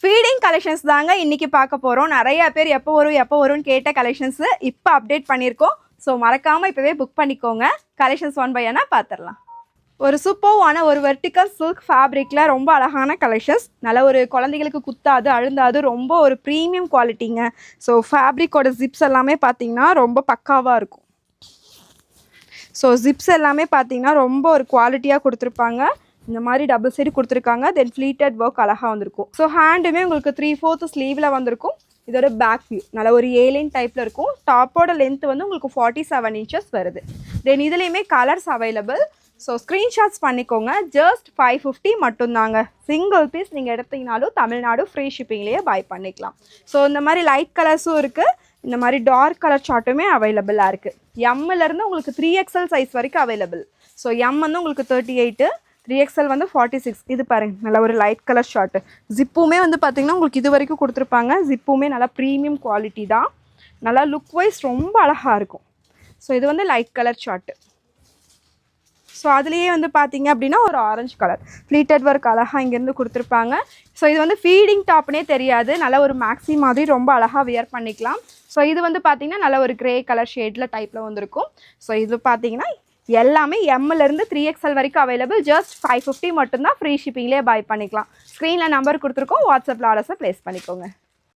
Feeding collections தாங்க இன்றைக்கி பார்க்க போகிறோம். நிறையா பேர் எப்போ வரும்னு கேட்ட கலெக்ஷன்ஸு இப்போ அப்டேட் பண்ணியிருக்கோம். ஸோ மறக்காமல் இப்போவே புக் பண்ணிக்கோங்க. கலெக்ஷன்ஸ் ஒன் பை ஒன்னாக பார்த்துடலாம். ஒரு சூப்பர்வான ஒரு வெர்டிக்கல் சில்க் ஃபேப்ரிக்கில் ரொம்ப அழகான கலெக்ஷன்ஸ். நல்ல ஒரு குழந்தைகளுக்கு குத்தாது அழுந்தாது, ரொம்ப ஒரு ப்ரீமியம் குவாலிட்டிங்க. ஸோ ஃபேப்ரிக்கோட ஜிப்ஸ் எல்லாமே பார்த்தீங்கன்னா ரொம்ப பக்காவாக இருக்கும். ஸோ ஜிப்ஸ் எல்லாமே பார்த்தீங்கன்னா ரொம்ப ஒரு குவாலிட்டியாக கொடுத்துருப்பாங்க. இந்த மாதிரி டபுள் சைடு கொடுத்துருக்காங்க. தென் ஃப்ளீட்டட் ஒர்க் அழகாக வந்திருக்கும். ஸோ ஹேண்டுமே உங்களுக்கு 3/4 ஸ்லீவில் வந்திருக்கும். இதோட பேக் வியூ நல்ல ஒரு ஏலைன் டைப்பில் இருக்கும். டாப்போட லென்த் வந்து உங்களுக்கு 47 inches வருது. தென் இதுலேயுமே கலர்ஸ் அவைலபிள். ஸோ ஸ்க்ரீன்ஷாட்ஸ் பண்ணிக்கோங்க. ஜஸ்ட் 550 மட்டும்தாங்க. சிங்கிள் பீஸ் நீங்கள் எடுத்தீங்கனாலும் தமிழ்நாடு ஃப்ரீ ஷிப்பிங்லேயே பை பண்ணிக்கலாம். ஸோ இந்த மாதிரி லைட் கலர்ஸும் இருக்குது. இந்த மாதிரி டார்க் கலர் சார்ட்டுமே அவைலபிளாக இருக்குது. எம்மிலேருந்து உங்களுக்கு 3XL சைஸ் வரைக்கும் அவைலபிள். ஸோ எம் வந்து உங்களுக்கு 38, 3XL வந்து 46. இது பாருங்கள், நல்ல ஒரு லைட் கலர் ஷார்ட்டு. ஜிப்புமே வந்து பார்த்திங்கன்னா உங்களுக்கு இது வரைக்கும் கொடுத்துருப்பாங்க. ஜிப்புமே நல்லா ப்ரீமியம் குவாலிட்டி தான். நல்லா லுக் வைஸ் ரொம்ப அழகாக இருக்கும். ஸோ இது வந்து லைட் கலர் ஷார்ட்டு. ஸோ அதுலேயே வந்து பார்த்திங்க அப்படின்னா ஒரு ஆரஞ்சு கலர் ஃப்ளீட்டட் ஒர்க் அழகாக இங்கேருந்து கொடுத்துருப்பாங்க. ஸோ இது வந்து ஃபீடிங் டாப்னே தெரியாது. நல்ல ஒரு மேக்ஸி மாதிரி ரொம்ப அழகாக வியர் பண்ணிக்கலாம். ஸோ இது வந்து பார்த்திங்கன்னா நல்ல ஒரு க்ரே கலர் ஷேடில் டைப்பில் வந்திருக்கும். ஸோ இது பார்த்திங்கன்னா எல்லாமே எம்மிலேருந்து 3XL வரைக்கும் அவைலபிள். ஜஸ்ட் 550 மட்டும்தான். ஃப்ரீ ஷிப்பிங்லேயே பை பண்ணிக்கலாம். ஸ்க்ரீனில் நம்பர் கொடுத்துருக்கோம். வாட்ஸ்அப்பில் ஆர்டர்ஸை ப்ளேஸ் பண்ணிக்கோங்க.